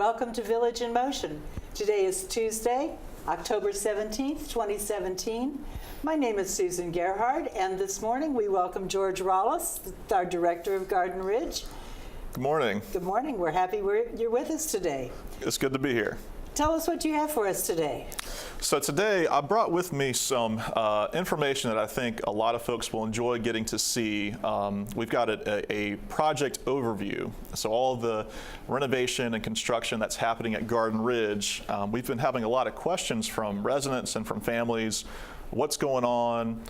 welcome to Village in Motion. Today is Tuesday, October 17th, 2017. My name is Susan Gerhard, and this morning we welcome George Rollis, our Director of Garden Ridge. Good morning. Good morning. We're happy you're with us today. It's good to be here. Tell us what you have for us today. So today I brought with me some information that I think a lot of folks will enjoy getting to see. We've got a project overview. So all the renovation and construction that's happening at Garden Ridge. We've been having a lot of questions from residents and from families. What's going on?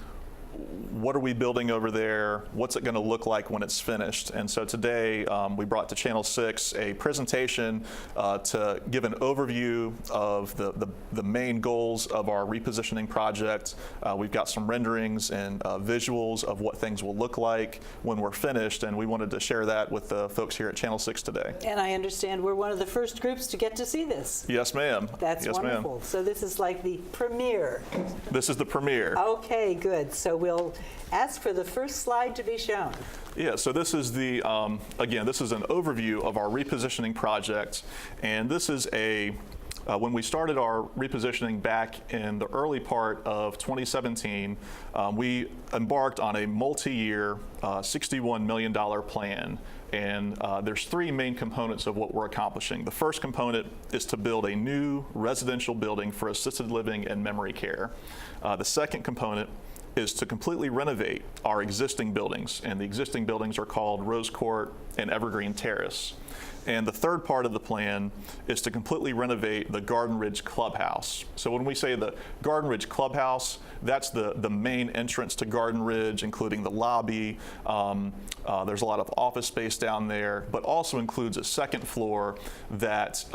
What are we building over there? What's it going to look like when it's finished? And so today we brought to Channel 6 a presentation to give an overview of the main goals of our repositioning project. We've got some renderings and visuals of what things will look like when we're finished, and we wanted to share that with the folks here at Channel 6 today. And I understand we're one of the first groups to get to see this. Yes, ma'am. That's yes, wonderful. Ma'am. So this is like the premiere. This is the premiere. Okay, good. So we'll ask for the first slide to be shown. Yeah, so this is the, again, this is an overview of our repositioning project, and this is when we started our repositioning back in the early part of 2017, we embarked on a multi-year $61 million plan. And there's three main components of what we're accomplishing. The first component is to build a new residential building for assisted living and memory care. The second component is to completely renovate our existing buildings, and the existing buildings are called Rose Court and Evergreen Terrace. And the third part of the plan is to completely renovate the Garden Ridge Clubhouse. So when we say the Garden Ridge Clubhouse, that's the main entrance to Garden Ridge, including the lobby. There's a lot of office space down there, but also includes a second floor that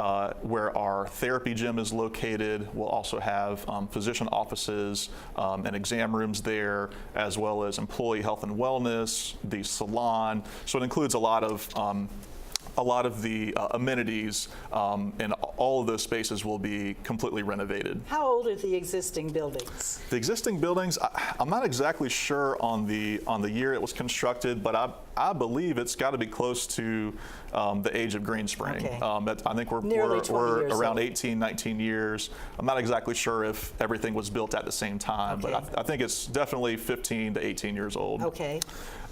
where our therapy gym is located. We'll also have physician offices and exam rooms there, as well as employee health and wellness, the salon. So it includes a lot of the amenities, and all of those spaces will be completely renovated. How old are the existing buildings? The existing buildings, I'm not exactly sure on the year it was constructed, but I believe it's got to be close to the age of Greenspring. Okay. I think we're around 18, 19 years. I'm not exactly sure if everything was built at the same time, okay, but I think it's definitely 15 to 18 years old. Okay.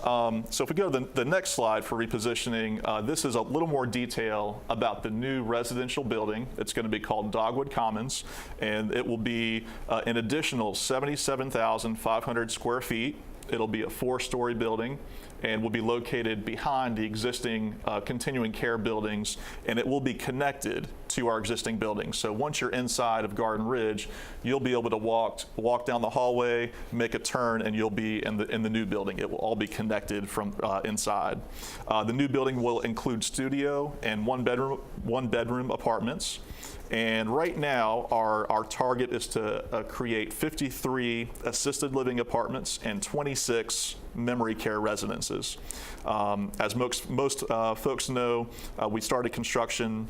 So if we go to the next slide for repositioning, this is a little more detail about the new residential building. It's going to be called Dogwood Commons, and it will be an additional 77,500 square feet. It'll be a 4-story building and will be located behind the existing continuing care buildings, and it will be connected to our existing buildings. So once you're inside of Garden Ridge, you'll be able to walk down the hallway, make a turn, and you'll be in the new building. It will all be connected from inside. The new building will include studio and one bedroom apartments. And right now, our target is to create 53 assisted living apartments and 26 memory care residences. As most folks know, we started construction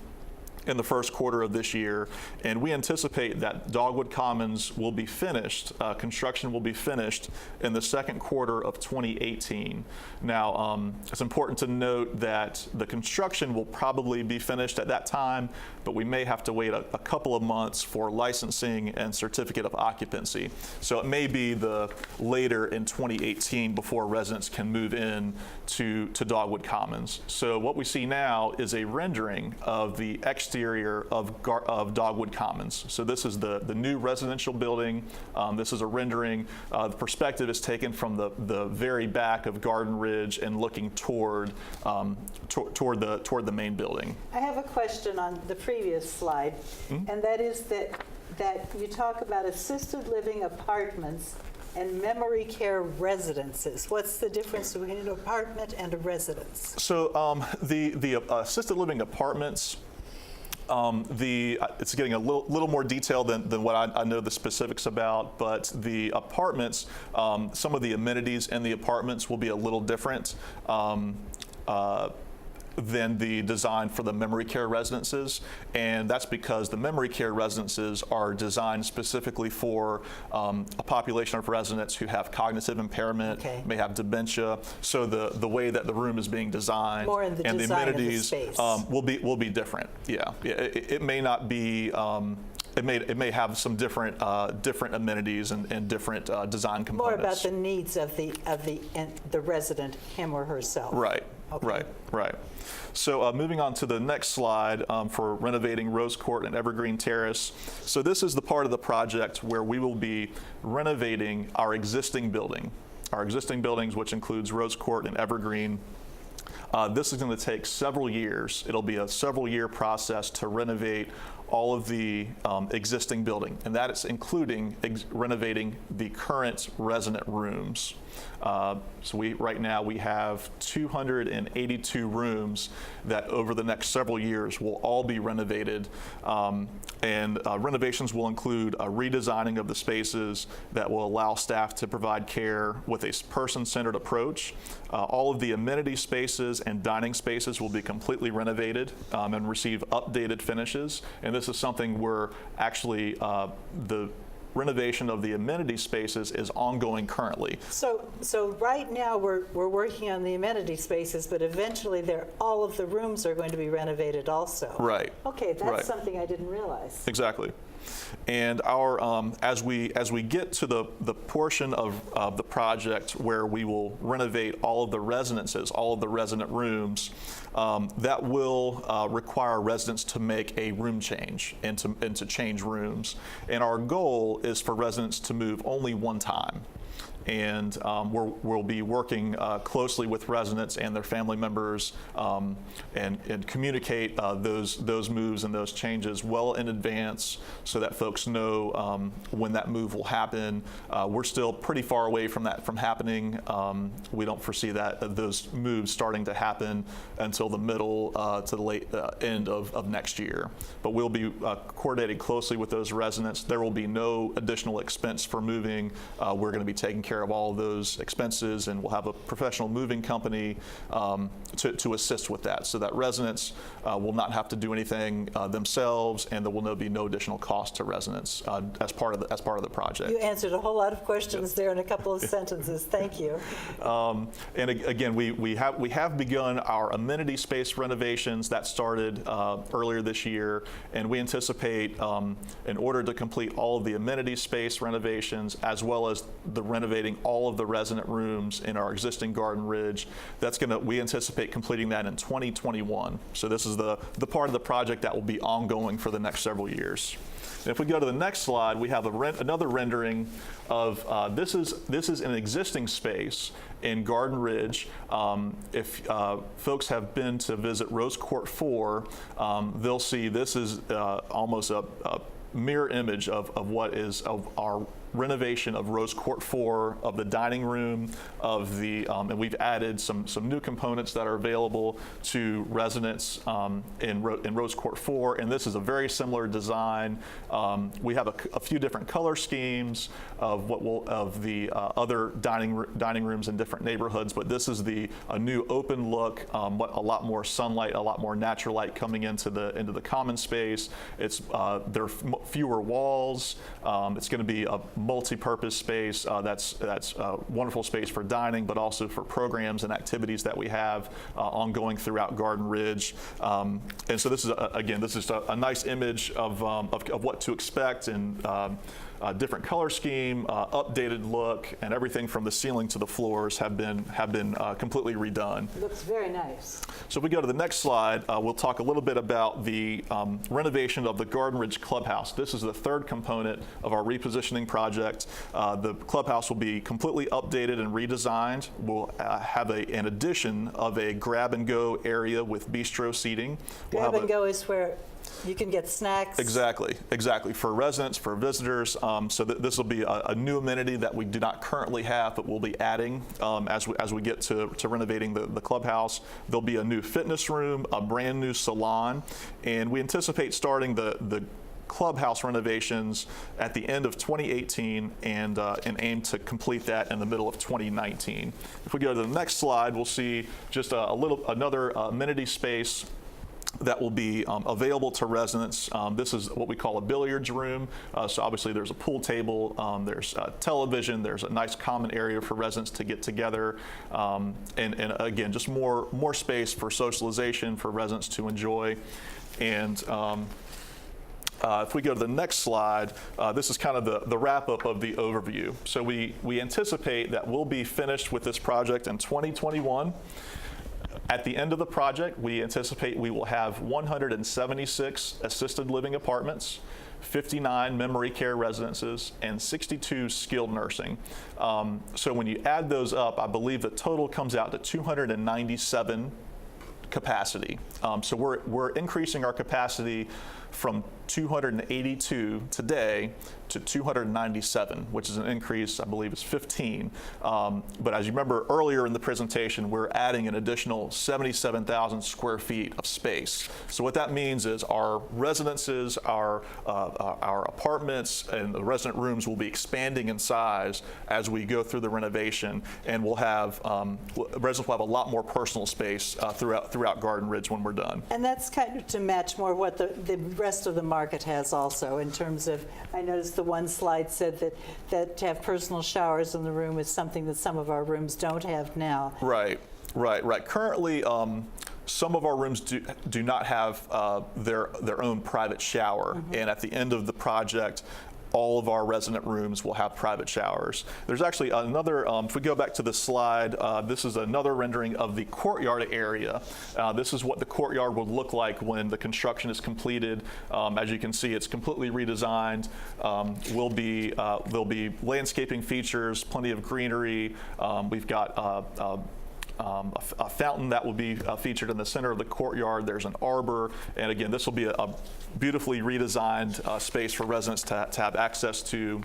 in the first quarter of this year, and we anticipate that Dogwood Commons will be finished, construction will be finished in the second quarter of 2018. Now, it's important to note that the construction will probably be finished at that time, but we may have to wait a couple of months for licensing and certificate of occupancy. So it may be the later in 2018 before residents can move in to Dogwood Commons. So what we see now is a rendering of the exterior of Dogwood Commons. So this is the new residential building. This is a rendering. The perspective is taken from the very back of Garden Ridge and looking toward the main building. I have a question on the previous slide, and that is that you talk about assisted living apartments and memory care residences. What's the difference between an apartment and a residence? So the assisted living apartments, it's getting a little more detail than what I know the specifics about, but the apartments, some of the amenities in the apartments will be a little different. than the design for the memory care residences, and that's because the memory care residences are designed specifically for a population of residents who have cognitive impairment, may have dementia. So the way that the room is being designed more in the and the design amenities of the space. will be different. Yeah, it may not be. It may have some different amenities and different design components. More about the needs of the resident, him or herself. Right. Okay. Right. So moving on to the next slide for renovating Rose Court and Evergreen Terrace. So this is the part of the project where we will be renovating our existing building. Our existing buildings, which includes Rose Court and Evergreen. This is going to take several years. It'll be a several-year process to renovate all of the existing building, and that is including renovating the current resident rooms. So right now we have 282 rooms that over the next several years will all be renovated, and renovations will include a redesigning of the spaces that will allow staff to provide care with a person-centered approach. All of the amenity spaces and dining spaces will be completely renovated and receive updated finishes, and this is something where actually the renovation of the amenity spaces is ongoing currently. So right now we're working on the amenity spaces, but eventually all of the rooms are going to be renovated also. Right. Okay, that's something I didn't realize. Exactly. And our as we get to the portion of the project where we will renovate all of the residences, all of the resident rooms, that will require residents to make a room change and to change rooms. And our goal is for residents to move only one time. And we'll be working closely with residents and their family members and communicate those moves and those changes well in advance so that folks know when that move will happen. We're still pretty far away from that from happening. We don't foresee those moves starting to happen until the middle to the late end of next year. But we'll be coordinating closely with those residents. There will be no additional expense for moving. We're going to be taking care of all of those expenses, and we'll have a professional moving company to assist with that, so that residents will not have to do anything themselves, and there will be no additional cost to residents as part of the project. You answered a whole lot of questions there in a couple of sentences. Thank you. And again, we have begun our amenity space renovations that started earlier this year, and we anticipate in order to complete all of the amenity space renovations as well as the renovating all of the resident rooms in our existing Garden Ridge, we anticipate completing that in 2021. So this is the part of the project that will be ongoing for the next several years. And if we go to the next slide, we have another rendering of this is an existing space in Garden Ridge. If folks have been to visit Rose Court 4, they'll see this is almost a mirror image of what is of our renovation of Rose Court 4, of the dining room, of the and we've added some new components that are available to residents in Rose Court 4, and this is a very similar design. We have a few different color schemes of the other dining rooms in different neighborhoods, but this is a new open look, a lot more sunlight, a lot more natural light coming into the common space. There are fewer walls. It's going to be a multi-purpose space that's a wonderful space for dining, but also for programs and activities that we have ongoing throughout Garden Ridge. And so this is a nice image of what to expect, and different color scheme, updated look, and everything from the ceiling to the floors have been completely redone. It looks very nice. So if we go to the next slide, we'll talk a little bit about the renovation of the Garden Ridge Clubhouse. This is the third component of our repositioning project. The clubhouse will be completely updated and redesigned. We'll have an addition of a grab-and-go area with bistro seating. Grab-and-go is where you can get snacks. Exactly. For residents, for visitors. So this will be a new amenity that we do not currently have, but we'll be adding as we get to renovating the clubhouse. There'll be a new fitness room, a brand new salon, and we anticipate starting the clubhouse renovations at the end of 2018 and aim to complete that in the middle of 2019. If we go to the next slide, we'll see just another amenity space that will be available to residents. This is what we call a billiards room. So obviously there's a pool table, there's a television, there's a nice common area for residents to get together. And again, just more space for socialization for residents to enjoy. And if we go to the next slide, this is kind of the wrap-up of the overview. So we anticipate that we'll be finished with this project in 2021. At the end of the project, we anticipate we will have 176 assisted living apartments, 59 memory care residences, and 62 skilled nursing. So when you add those up, I believe the total comes out to 297 capacity. So we're increasing our capacity from 282 today to 297, which is an increase, I believe, is 15. But as you remember earlier in the presentation, we're adding an additional 77,000 square feet of space. So what that means is our residences, our apartments, and the resident rooms will be expanding in size as we go through the renovation, and we'll have residents will have a lot more personal space throughout Garden Ridge when we're done. And that's kind of to match more what the rest of the market has also, in terms of, I noticed the one slide said that to have personal showers in the room is something that some of our rooms don't have now. Right. Currently, some of our rooms do not have their own private shower, and at the end of the project, all of our resident rooms will have private showers. There's actually another, if we go back to the slide, this is another rendering of the courtyard area. This is what the courtyard would look like when the construction is completed. As you can see, it's completely redesigned. There'll be landscaping features, plenty of greenery. We've got a fountain that will be featured in the center of the courtyard. There's an arbor, and again, this will be a beautifully redesigned space for residents to have access to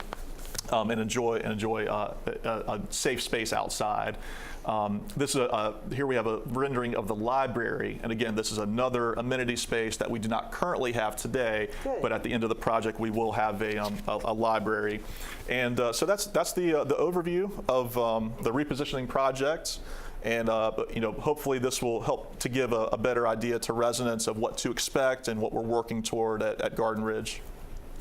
and enjoy a safe space outside. Here we have a rendering of the library, and again, this is another amenity space that we do not currently have today. Good. But at the end of the project, we will have a library, and so that's the overview of the repositioning project. And hopefully this will help to give a better idea to residents of what to expect and what we're working toward at Garden Ridge.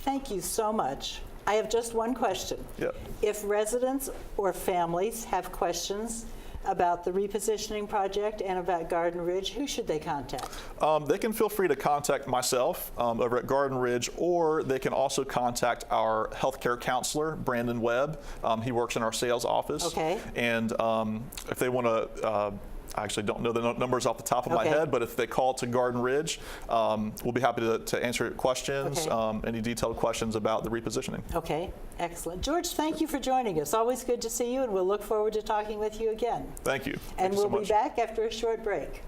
Thank you so much. I have just one question. Yep. If residents or families have questions about the repositioning project and about Garden Ridge, who should they contact? They can feel free to contact myself over at Garden Ridge, or they can also contact our healthcare counselor, Brandon Webb. He works in our sales office. Okay. And if they want to, I actually don't know the numbers off the top of my head, but if they call to Garden Ridge, we'll be happy to answer questions, any detailed questions about the repositioning. Okay, excellent. George, thank you for joining us. Always good to see you, and we'll look forward to talking with you again. Thank you. And Thank you so we'll be much. back after a short break.